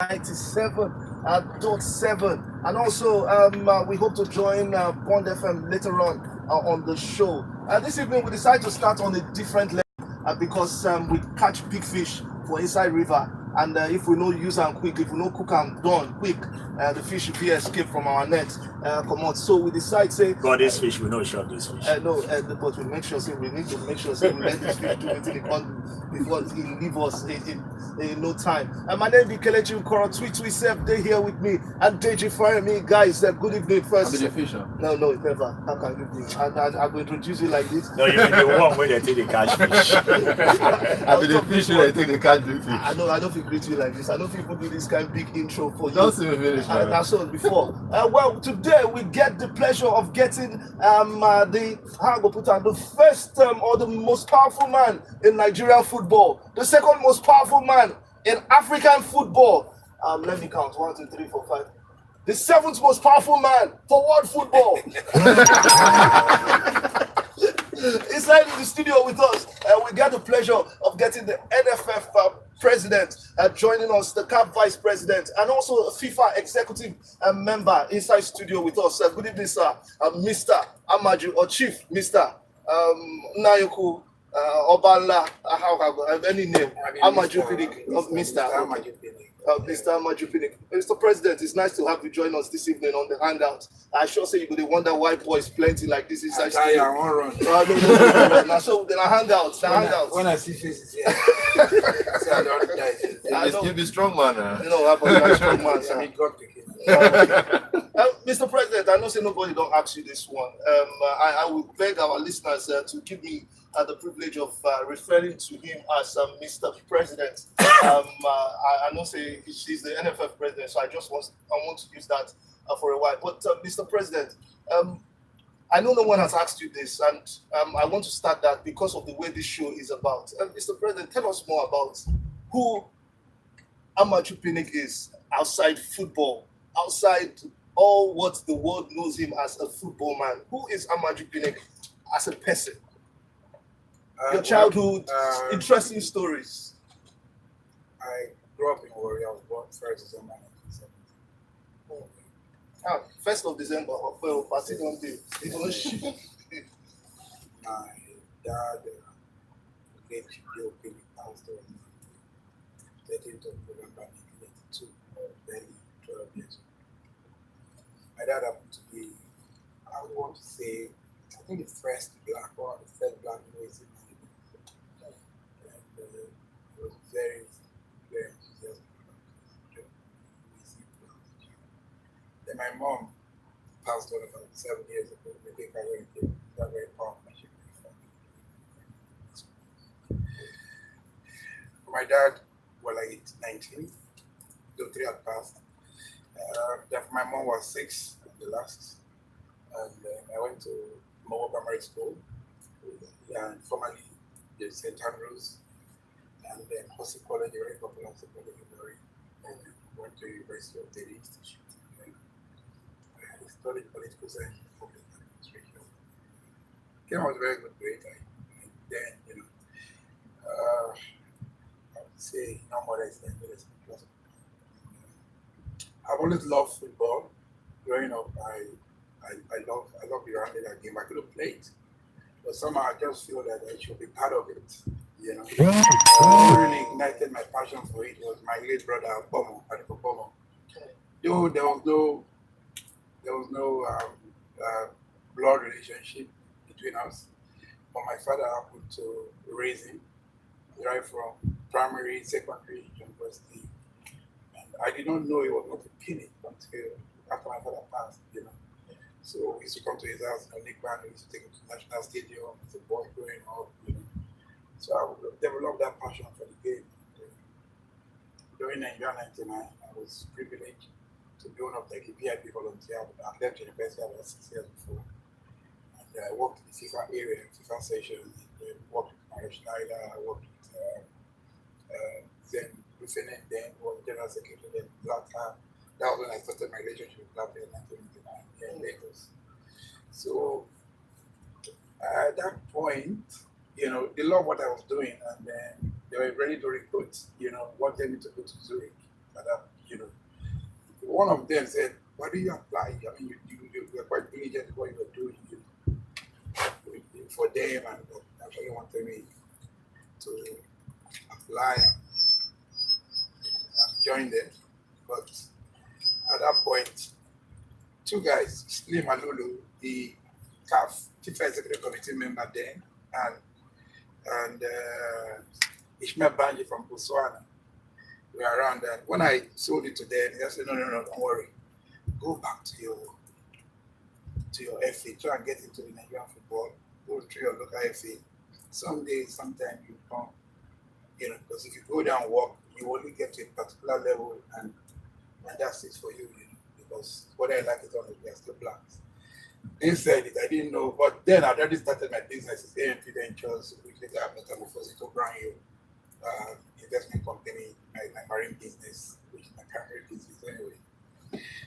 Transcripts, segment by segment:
97.7, and also we hope to join Bond FM later on the show. This evening we decided to start on a different level because we catch big fish for inside river, and if we know use them quick, if we know cook them done quick, the fish should be escape from our net, come out. So we decide say God, this fish we know shot this fish. no, but we make sure say we need to make sure say we let this fish do it in the country before he leave us in no time. And my name is Kelechi Ukoro. Tweet self they here with me and Deji fire me, guys. Good evening first. I'll be the fisher. No, never. How can you be? And I'm going to introduce you like this. No, you mean the one where they take the catch fish. I'll be the fisher that take the catch big fish. I don't think greet you like this. I don't think people do this kind of big intro for you. Don't see me finish, man. That's all before. Well, today we get the pleasure of getting the first or the most powerful man in Nigerian football, the second most powerful man in African football. Let me count: 1, 2, 3, 4, 5. The seventh most powerful man for world football. Inside in the studio with us, we get the pleasure of getting the NFF president joining us, the CAF vice president, and also a FIFA executive member inside studio with us. Good evening, sir. Mr. Amaju, or Chief Mr. Nayoku Obanla, any name, Amaju Pinnick, Mr. Amaju Pinnick. Mr. Amaju Pinnick. Mr. President, it's nice to have you join us this evening on the Hangout. I sure say you would wonder why boys plenty like this inside studio. I won't run. Now, so then I hangout. When I see faces here, say I don't die. You'll be strong, man. I'm a strong man, sir. God pick it. Mr. President, I know say nobody don't ask you this one. I would beg our listeners to give me the privilege of referring to him as Mr. President. I know say she's the NFF president, so I want to use that for a while. But Mr. President, I know no one has asked you this, and I want to start that because of the way this show is about. Mr. President, tell us more about who Amaju Pinnick is outside football, outside all what the world knows him as a football man. Who is Amaju Pinnick as a person? Your childhood, interesting stories. I grew up in Warrior. I was born 1st December 1970. 1st of December, well, party don't do. My dad, late Joe Pinnick, passed on 13th of November 1982, barely 12 years old. My dad happened to be, I would want to say, I think the first black noisy man. And it was very, very enthusiastic about his job. Then my mom passed on about 7 years ago. I think I went to that very powerful machine. My dad was like 19, though 3 had passed. Then my mom was 6, the last. And I went to Mowo Primary School, and formerly the St. Andrews, and then Hossey College, a very popular Hossey College, and went to University of Delhi Institute. And I studied political science and public administration. Came out with a very good grade. And then, I would say no more than that. I've always loved football. Growing up, I love the Rwanda game. I could have played, but somehow I just feel that I should be part of it. What really ignited my passion for it was my late brother Bomo, Bomo. Though there was no blood relationship between us, but my father happened to raise him right from primary, secondary, university, and I did not know he was not a Pinnick until after my father passed. So we used to come to his house in Nickman. We used to take him to the National Stadium as a boy growing up. So I developed that passion for the game. During Nigeria 99, I was privileged to be one of the VIP volunteer at left university about 6 years before. And I worked in the FIFA area, FIFA sessions. I worked with Mario Schneider. I worked with Zen Ruffinen, then was general secretary. Then that was when I started my relationship with Black in 1999 here in Lagos. So at that point, they loved what I was doing, and then they were ready to recruit. Wanted me to go to Zurich. But that, one of them said, "Why do you apply? I mean, you were quite diligent in what you were doing for them, and actually wanted me to apply and join them." But at that point, two guys, Slim and Lulu, the CAF FIFA Executive Committee member then, and Ishmael Banji from Botswana, were around. And when I sold it to them, they said, "No, don't worry. Go back to your FA, try and get into the Nigerian football, go through your local FA. Someday, sometime you come, because if you go down and work, you only get to a particular level, and that's it for you, because whether I like it or not, they're still blacks." They said it, I didn't know, but then I'd already started my business as AMP Ventures, which later metamorphosed into Brand New investment company, my marine business, which is my primary business anyway.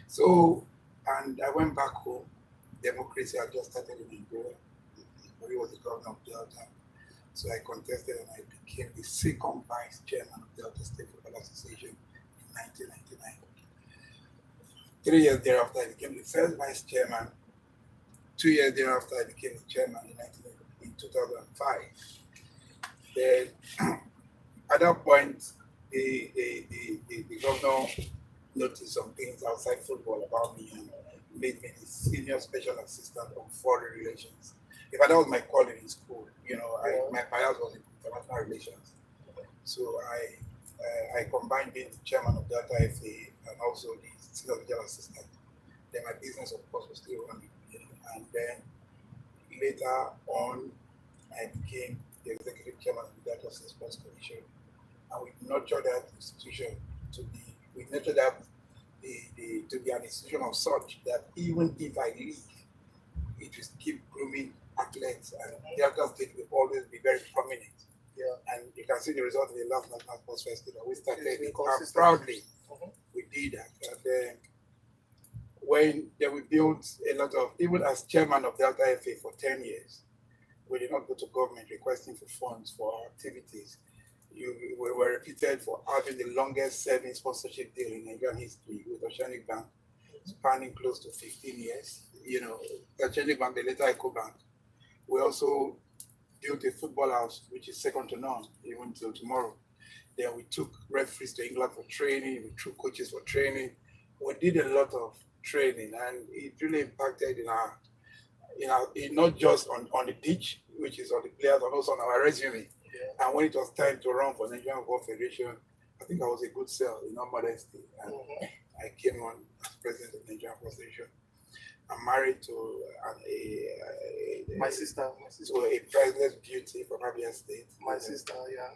So, and I went back home. Democracy had just started in Nigeria. He was the governor of Delta. So I contested and I became the second vice chairman of Delta State Football Association in 1999. 3 years thereafter, I became the first vice chairman. 2 years thereafter, I became the chairman in 2005. Then, at that point, the governor noticed some things outside football about me and made me the senior special assistant on foreign relations. In fact, that was my calling in school. My bias was in international relations. So I combined being the chairman of Delta FA and also the senior special assistant. Then my business, of course, was still running. And then later on, I became the executive chairman of the Delta State Sports Commission. And we nurtured that institution to be an institution of such that even if I leave, it will keep grooming athletes, and Delta State will always be very prominent. Yeah. And you can see the result of the last National Sports Festival. We started it proudly. We did that. And then when we built a lot of, even as chairman of Delta FA for 10 years, we did not go to government requesting for funds for our activities. We were reputed for having the longest serving sponsorship deal in Nigerian history with Oceanic Bank, spanning close to 15 years. Oceanic Bank, the later EcoBank. We also built a football house, which is second to none, even till tomorrow. Then we took referees to England for training, we took coaches for training. We did a lot of training, and it really impacted in not just on the pitch, which is on the players, but also on our resume. Yeah. And when it was time to run for Nigerian Football Federation, I think I was a good sell, in all modesty. And I came on as president of Nigerian Football Federation. I'm married to my sister. So a priceless beauty from Abia State. My sister, yeah.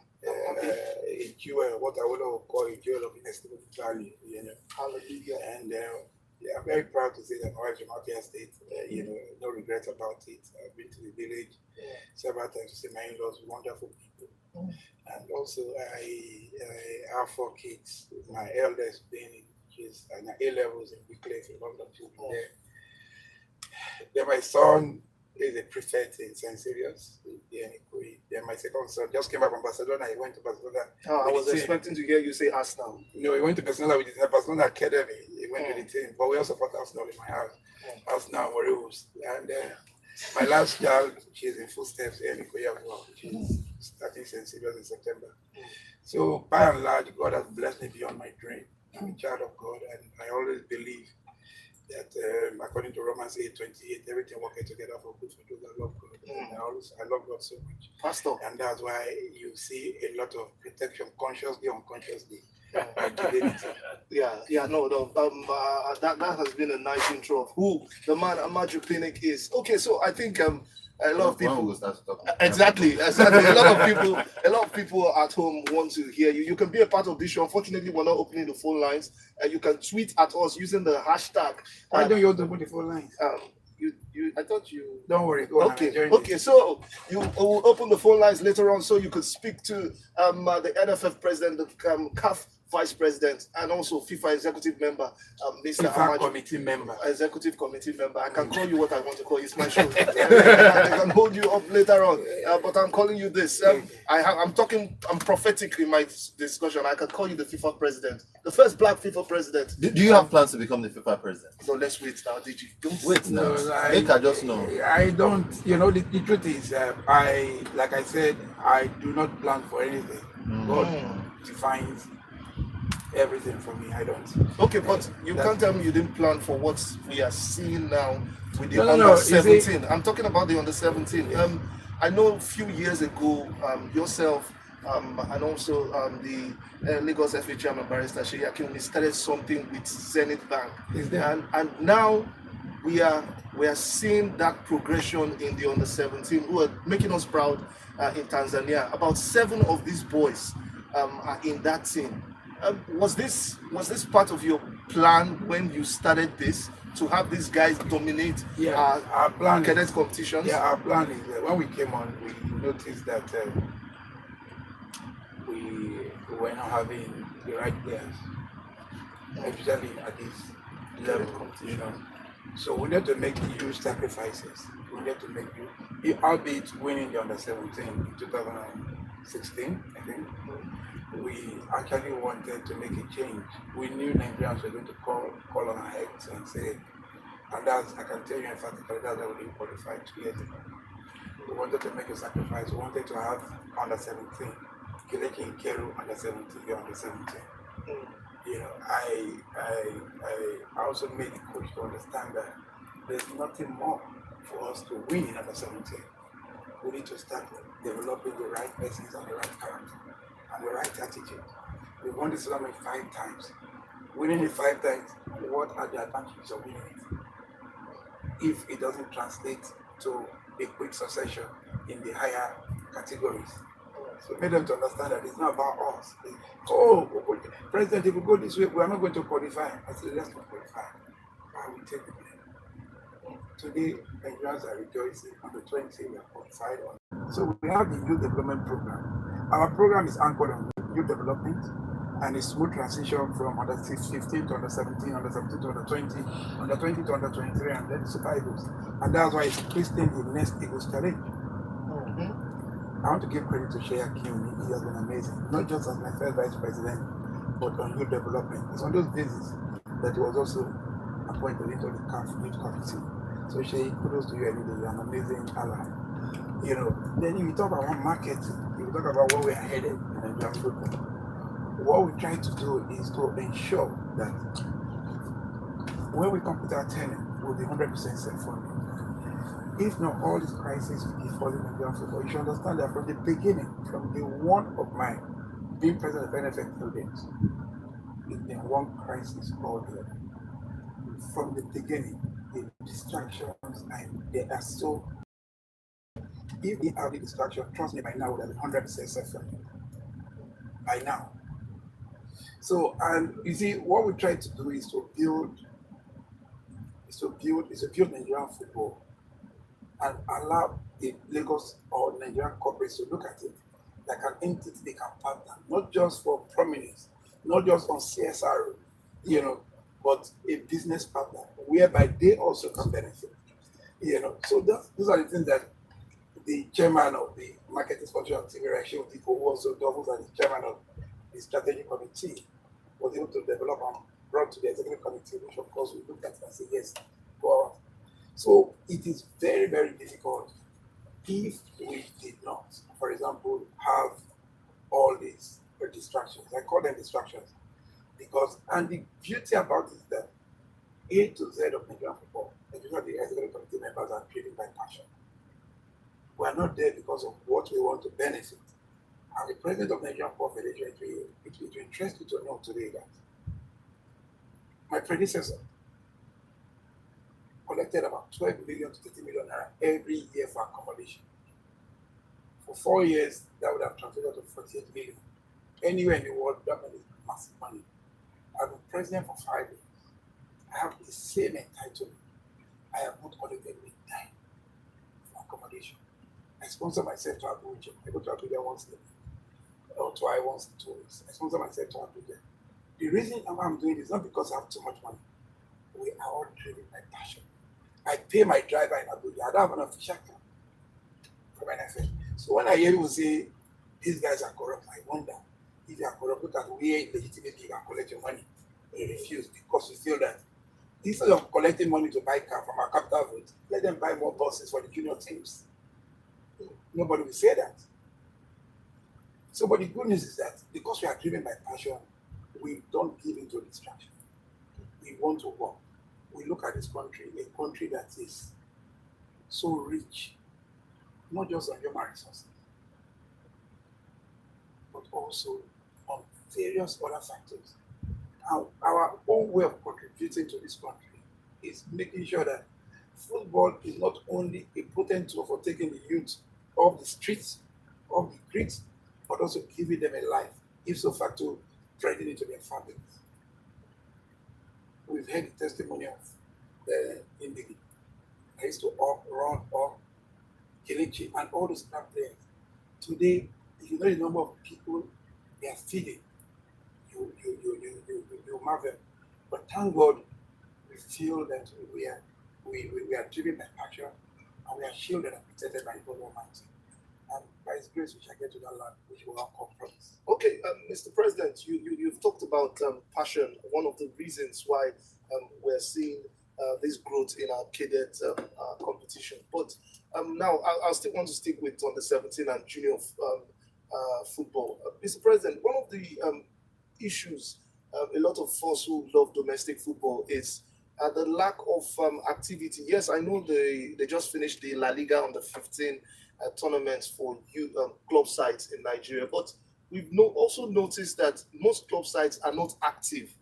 A jewel, what I would call a jewel of inestimable value, Hallelujah. And I'm very proud to say that my wife from Abia State, no regrets about it. I've been to the village several times to see my in-laws, wonderful people. And also, I have 4 kids. My eldest being in A-levels in Wycliffe, in London, there. Then my son is a prefect in St. Sirius. Then my second son just came back from Barcelona. He went to Barcelona. I was expecting to hear you say Arsenal. No, he went to Barcelona with his Barcelona Academy. He went with the team. But we also support Arsenal in my house. Arsenal, Warriors. And my last child, she's in footsteps here in Korea as well. She's starting St. Sirius in September. So by and large, God has blessed me beyond my dream. I'm a child of God, and I always believe that according to Romans 8:28, everything working together for good for those that love God. I love God so much, Pastor, and that's why you see a lot of protection, consciously, unconsciously. That has been a nice intro of who the man Amaju Pinnick is. Okay, so I think a lot of people exactly. A lot of people at home want to hear you. You can be a part of this show. Unfortunately, we're not opening the phone lines. You can tweet at us using the hashtag. Why don't you open the phone lines? You I thought you. Don't worry. Go on. I'm Okay, enjoying okay. this. So you will open the phone lines later on, so you could speak to the NFF president, the CAF vice president, and also FIFA executive member, Mr. FIFA Amaju, committee member. executive committee member. I can call you what I want to call you. It's my show. I can hold you up later on, but I'm calling you this. I'm prophetic in my discussion. I can call you the FIFA president, the first black FIFA president. Do you have plans to become the FIFA president? So let's wait now, DG. Don't Wait now. No, Make I just know. I don't. You know, the truth is, like I said, I do not plan for anything. God defines everything for me. I don't. Okay, but you can't tell me you didn't plan for what we are seeing now with the No, under no, 17. I'm talking about the under 17. I know a few years ago, yourself and also the Lagos FA chairman Barrister Sheyi Akinwumi started something with Zenith Bank, and now we are seeing that progression in the under 17, who are making us proud in Tanzania. About 7 of these boys are in that team. Was this part of your plan when you started this, to have these guys dominate our plan cadet competitions? Yeah, our plan is that when we came on, we noticed that we were not having the right players, especially at this level. You know, so we need to make huge sacrifices. We need to make albeit winning the under 17 in 2016, I think. We actually wanted to make a change. We knew Nigerians were going to call on our heads and say, and that's, I can tell you emphatically, that's why we didn't qualify 2 years ago. We wanted to make a sacrifice. We wanted to have under 17, Kelechi Nkeru under 17, under 17. You know, I also made the coach to understand that there's nothing more for us to win in under 17. We need to start developing the right persons and the right character and the right attitude. We won this tournament 5 times. Winning it 5 times, what are the advantages of winning it if it doesn't translate to a quick succession in the higher categories? So made them to understand that it's not about us. President, if we go this way, we are not going to qualify. I said, let's not qualify. I will take the blame. Today, Nigerians are rejoicing. On the 20, we are qualified on. So we have the youth development program. Our program is anchored on youth development and a smooth transition from under 15 to under 17, under 17 to under 20, under 20 to under 23, and then Super Eagles. And that's why it's christened the Next Eagles Challenge. I want to give credit to Sheyi Akinwumi. He has been amazing, not just as my first vice president, but on youth development. It's on those bases that he was also appointed into the CAF youth committee. So Sheyi, kudos to you every day. You're an amazing ally. You know, then if you talk about marketing, if you talk about where we are headed in Nigerian football, what we try to do is to ensure that when we complete our tenure, we'll be 100% self-funded. If not, all these crises will be falling in Nigerian football. You should understand that from the beginning, from the one of mine, being president of NFF buildings, it's been one crisis or the other. From the beginning, the distractions, and they are so. If they have the distraction, trust me, by now we would have 100% self-funded. By now. So, and you see, what we try to do is to build Nigerian football and allow the Lagos or Nigerian corporates to look at it like an entity they can partner, not just for prominence, not just on CSR, you know, but a business partner whereby they also can benefit, you know. So those are the things that the chairman of the marketing sponsor activity reaction people who also doubles as the chairman of the strategy committee was able to develop and brought to the executive committee, which of course we looked at and said yes, go on. So it is very, very difficult if we did not, for example, have all these distractions. I call them distractions because, and the beauty about it is that A to Z of Nigerian football, especially the executive committee members, are driven by passion. We are not there because of what we want to benefit. And the president of Nigerian Football Federation, it will interest you to know today that my predecessor collected about 12 million to 30 million every year for accommodation. For 4 years, that would have translated to 48 million. Anywhere in the world, that money is massive money. I've been president for 5 years. I have the same entitlement I have not collected any time for accommodation. I sponsor myself to Abuja. I go to Abuja once a week or twice once in 2 weeks. I sponsor myself to Abuja. The reason why I'm doing it is not because I have too much money. We are all driven by passion. I pay my driver in Abuja. I don't have an official car from NFF. So when I hear people say these guys are corrupt, I wonder if they are corrupt, look at where legitimately you can collect your money. They refuse because we feel that instead of collecting money to buy car from our capital vote, let them buy more buses for the junior teams. Nobody will say that. So, but the good news is that because we are driven by passion, we don't give into distraction. We want to work. We look at this country, a country that is so rich, not just on human resources, but also on various other factors. Our own way of contributing to this country is making sure that football is not only a potent tool for taking the youth off the streets, off the creeks, but also giving them a life, if so facto, spreading into their families. We've heard the testimony of Pinnick. I used to run Kelechi and all those club players. Today, if you know the number of people they are feeding, you marvel. But thank God, we feel that we are driven by passion and we are shielded and protected by God Almighty. And by His grace, we shall get to that land which will not compromise. Okay, Mr. President, you've talked about passion, one of the reasons why we're seeing this growth in our cadet competition. But now I'll still want to stick with under 17 and junior football. Mr. President, one of the issues a lot of us who love domestic football is the lack of activity. Yes, I know they just finished the La Liga under 15 tournaments for club sides in Nigeria, but we've also noticed that most club sides are not active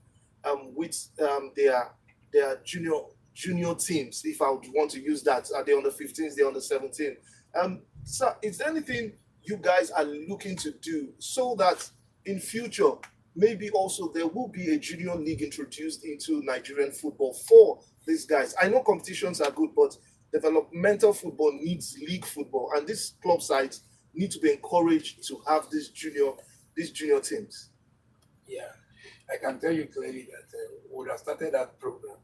with their junior teams, if I would want to use that. Are they under 15s, they're under 17? So is there anything you guys are looking to do so that in future, maybe also there will be a junior league introduced into Nigerian football for these guys? I know competitions are good, but developmental football needs league football, and these club sides need to be encouraged to have these junior teams. Yeah, I can tell you clearly that we would have started that program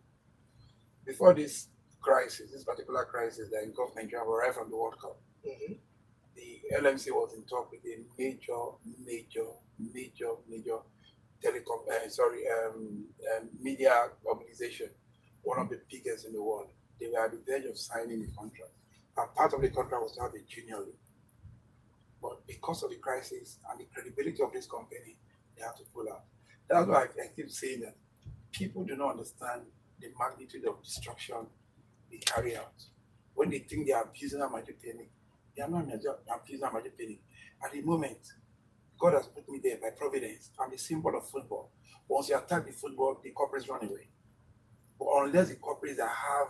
before this particular crisis that engulfed Nigeria right from the World Cup. Mm-hmm. The LMC was in talk with a major media organization, one of the biggest in the world. They were at the verge of signing a contract. And part of the contract was to have a junior league. But because of the crisis and the credibility of this company, they have to pull out. That's why I keep saying that people do not understand the magnitude of destruction they carry out. When they think they are abusing Amaju Pinnick, they are not abusing Amaju Pinnick. At the moment, God has put me there by providence. I'm a symbol of football. Once you attack the football, the corporates run away. But unless the corporates that have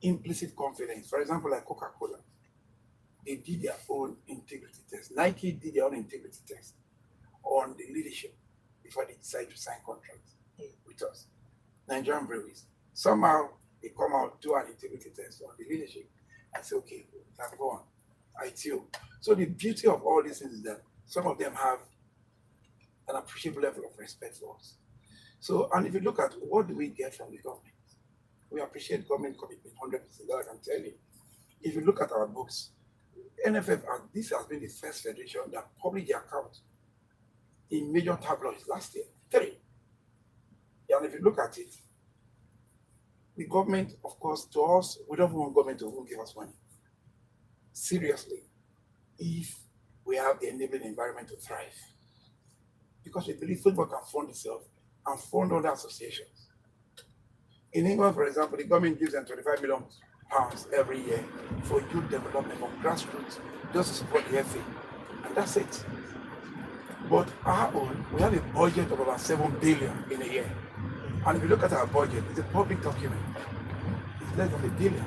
implicit confidence, for example, like Coca-Cola, they did their own integrity test. Nike did their own integrity test on the leadership before they decide to sign contracts with us. Nigerian breweries, somehow they come out, do an integrity test on the leadership and say, okay, we can go on. ITO. So the beauty of all these things is that some of them have an appreciable level of respect for us. So, and if you look at what do we get from the government, we appreciate government commitment 100%, that I can tell you. If you look at our books, NFF, this has been the first federation that published the account in major tabloids last year, 3. And if you look at it, the government, of course, to us, we don't want government to give us money. Seriously, if we have the enabling environment to thrive. Because we believe football can fund itself and fund other associations. In England, for example, the government gives them £25 million every year for youth development from grassroots, just to support the FA. And that's it. But our own, we have a budget of about 7 billion in a year. And if you look at our budget, it's a public document. It's less than £1 billion.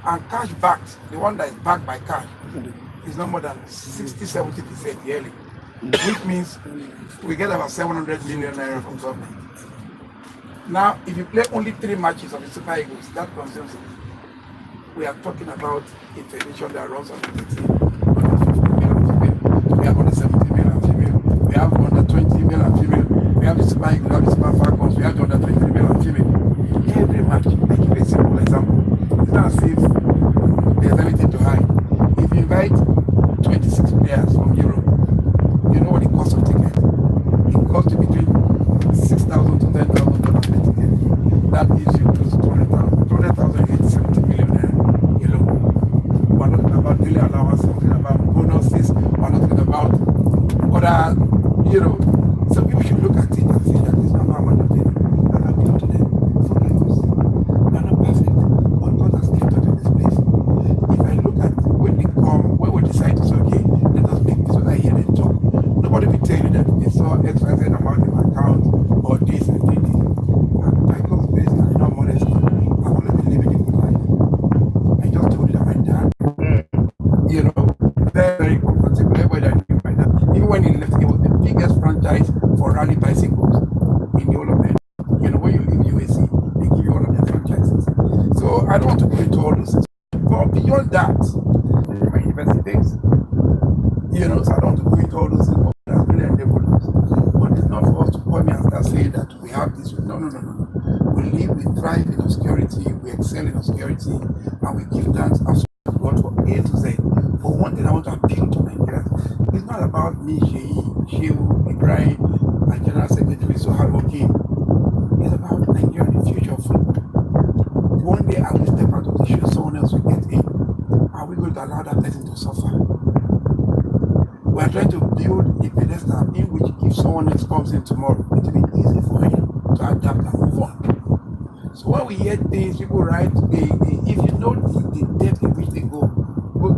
And cash backed, the one that is backed by cash, is no more than 60-70% yearly. Which means we get about 700 million naira from government. Now, if you play only 3 matches of the Super Eagles, that consumes it. We are talking about a federation that runs on 13, under 15 male and female. We have under 17 male and female. We have under 20 male and female. We have the Super Eagles, we have the Super Falcons, we have the under 23 male and female. Every match, I give a simple example. It's not as if there's anything to hide. If you invite 26 players from Europe, you know what the cost of ticket? It costs you between $6,000 to $10,000 per ticket. That gives you close to 200,000. 200,000 is 70 million alone. We're not talking about daily allowance, we're talking about bonuses, we're not talking about other, so people should look at it and say that it's not how much of it. And I appeal to them, forgive us. We're not perfect, but God has kept us in this place. If I look at when they come, when we decide to say, okay, let us make this, when I hear them talk, nobody will tell you that they saw XYZ amount in my account or this and this. By God's grace, I'm not modest. I've always been living a good life. I just told you that my dad, very, very comfortable. Everybody that knew my dad. Even when he left, it was the biggest franchise for rally bicycles in the whole of it. When you leave UAC, they give you one of their franchises. So I don't want to go into all those things. But beyond that, my university days, so I don't want to go into all those things. But that's really endeavored us. But it's not for us to come here and start saying that we have this. No. We live, we thrive in obscurity, we excel in obscurity, and we give thanks as God for A to Z. But one thing I want to appeal to Nigerians, it's not about me, Shehu, Ibrahim, and General Secretary, so hardworking. It's about Nigeria and the future of football. One day I will step out of the shoe, someone else will get in. Are we going to allow that person to suffer? We are trying to build a pedestal in which if someone else comes in tomorrow, it will be easy for him to adapt and move on. So when we hear things, people write, if you know the depth in which they go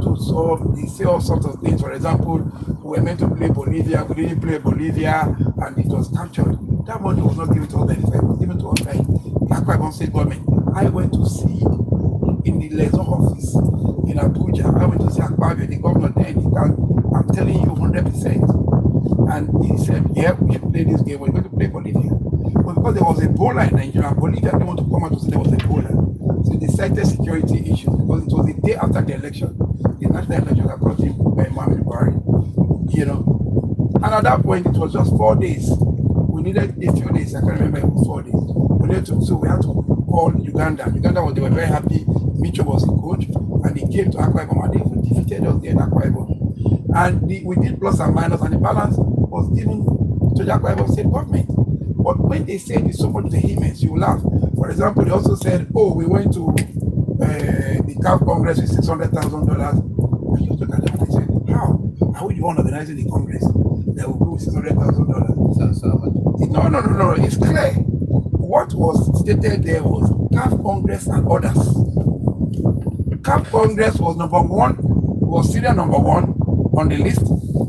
to solve, they say all sorts of things. For example, we were meant to play Bolivia, we didn't play Bolivia, and it was captured. That money was not given to us, it was given to us by Akwa Ibom State government. I went to see in the liaison office in Abuja, I went to see Akpabio, the governor there, I'm telling you 100%. And he said, yeah, we should play this game, we're going to play Bolivia. But because there was Ebola in Nigeria, Bolivia didn't want to come out to say there was Ebola. So they cited security issues because it was the day after the election, the national election that brought in by Muhammad Buhari. And at that point, it was just 4 days. We needed a few days, I can't remember, it was 4 days. So we had to call Uganda. They were very happy. Micho was the coach, and he came to Akwa Ibom, and they even defeated us there in Akwa Ibom. And we did plus and minus, and the balance was given to the Akwa Ibom State government. But when they said it's so much vehemence, you laugh. For example, they also said, we went to the CAF Congress with $600,000. I just looked at them and I said, how? Are we the one organizing the Congress that will go with $600,000? No, it's clear. What was stated there was CAF Congress and others. CAF Congress was number one, was serial number one on the list,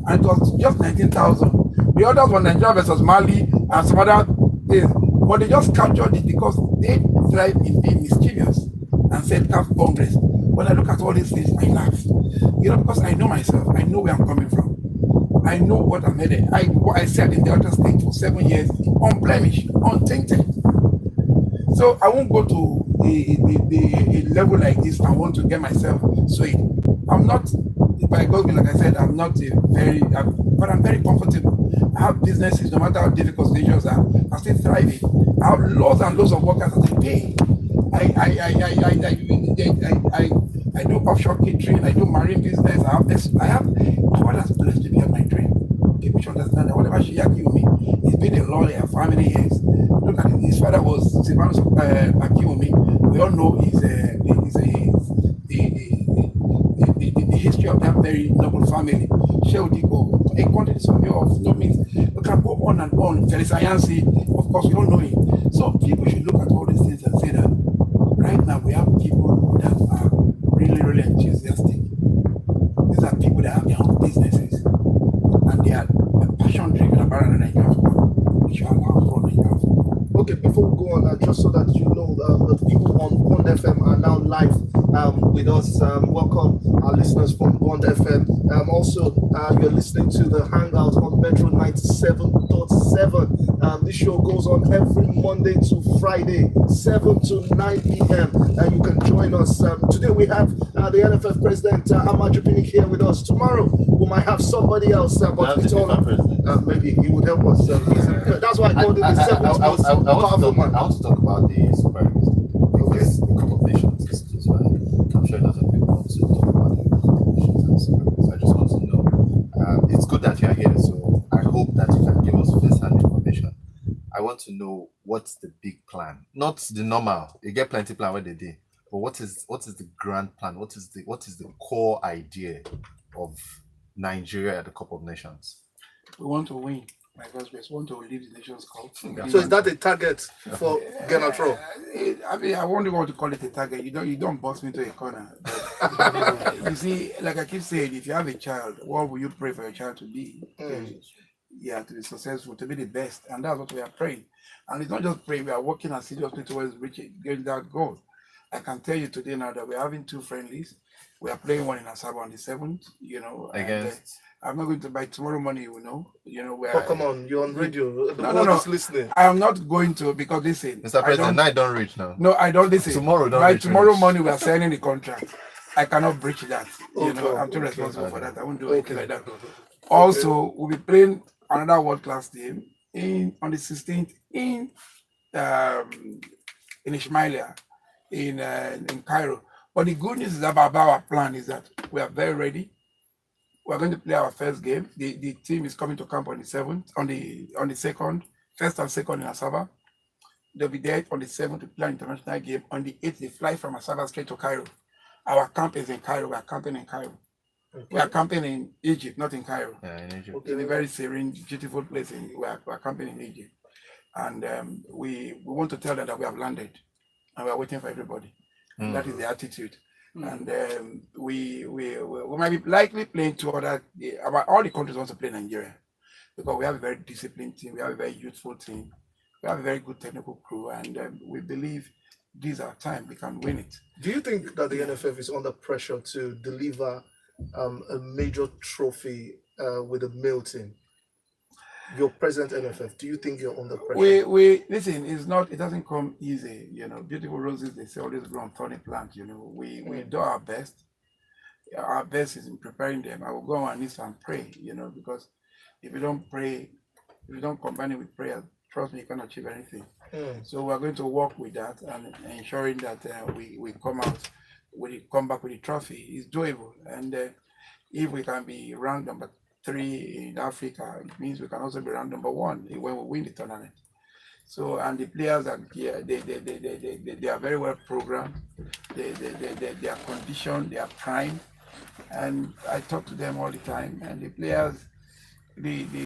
and it was just 19,000. The others were Nigeria versus Mali and some other things, but they just captured it because they thrive in being mischievous and said CAF Congress. When I look at all these things, I laugh. Because I know myself, I know where I'm coming from. I know what I'm headed. What I said in the other state for 7 years, unblemished, untainted. So I won't go to a level like this and want to get myself swayed. I'm not, by God, like I said, I'm not but I'm very comfortable. I have businesses, no matter how difficult situations are, I'm still thriving. I have loads and loads of workers that I pay. I do offshore catering, I do marine business, I have God has blessed me on my dream. People should understand that whatever she accused me, he's been a lawyer for how many years? Look at it, his father was Silvanus Akiwumi. We all know the history of that very noble family. Sheldiko, a quantity of no means. We can go on and on. Felix Ayansi, of course, we all know him. So people should look at all these things and say that right now we have people that are really, really enthusiastic. These are people that have their own businesses and they are passion driven about Nigerian football. We should allow for Nigerian football. Okay, before we go on, just so that you know, the people on Bond FM are now live with us. Welcome our listeners from Bond FM. Also, you're listening to the Hangout on Metro 97.7. This show goes on every Monday to Friday, 7 to 9 p.m. And you can join us. Today we have the NFF president, Amaju Pinnick, here with us. Tomorrow we might have somebody else, but it's all maybe he would help us. That's why I called it the seventh most powerful man. I want to talk about the Super Eagles. Because the Cup of Nations is why I'm sure a lot of people want to talk about the Cup of Nations and Super Eagles. I just want to know. It's good that you are here, so I hope that you can give us first-hand information. I want to know what's the big plan, not the normal. You get plenty plan where they do, but what is the grand plan? What is the core idea of Nigeria at the Cup of Nations? We want to win. My first best, want to leave the Nations Cup. So is that a target for Genatro? I mean, I won't want to call it a target. You don't box me to a corner. But, you see, like I keep saying, if you have a child, what will you pray for your child to be? Yeah, to be successful, to be the best, and that's what we are praying. And it's not just praying; we are working assiduously towards getting that goal. I can tell you today now that we're having 2 friendlies. We are playing one in Asaba on the 7th. You know, I'm not going to buy tomorrow morning. Where. Come on, you're on radio. The No, world no. is listening. I am not going to, because listen, Mr. President, I don't reach now. No, I don't listen. Tomorrow, don't By reach tomorrow reach. morning, we are signing the contract. I cannot breach that. Okay. I'm too responsible for that. I won't do Okay. anything like that. Also, we'll be playing another world-class team on the 16th in Ismailia, in Cairo. But the good news is about our plan is that we are very ready. We are going to play our first game. The team is coming to camp on the 7th, on the 2nd, 1st and 2nd in Asaba. They'll be there on the 7th to play an international game. On the 8th, they fly from Asaba straight to Cairo. Our camp is in Cairo. We are camping in Cairo. Okay. We are camping in Egypt, not in Cairo. Yeah, in Egypt. Okay. It's a very serene, beautiful place. We are camping in Egypt. And we want to tell them that we have landed and we are waiting for everybody. That is the attitude. And we might be likely playing to about all the countries want to play Nigeria, because we have a very disciplined team, we have a very youthful team, we have a very good technical crew, and we believe this is our time, we can win it. Do you think that the NFF is under pressure to deliver a major trophy with a male team? Your present NFF, do you think you're under pressure? We listen, it doesn't come easy, beautiful roses, they say, always grow on thorny plants, we do our best. Our best is in preparing them. I will go on my knees and pray, because if you don't pray, if you don't combine it with prayer, trust me, you can't achieve anything. So we're going to work with that and ensuring that we come back with the trophy. It's doable, and if we can be ranked number 3 in Africa, it means we can also be ranked number 1 when we win the tournament. So, and the players are here, they are very well programmed, they are conditioned, they are primed, and I talk to them all the time, and the players,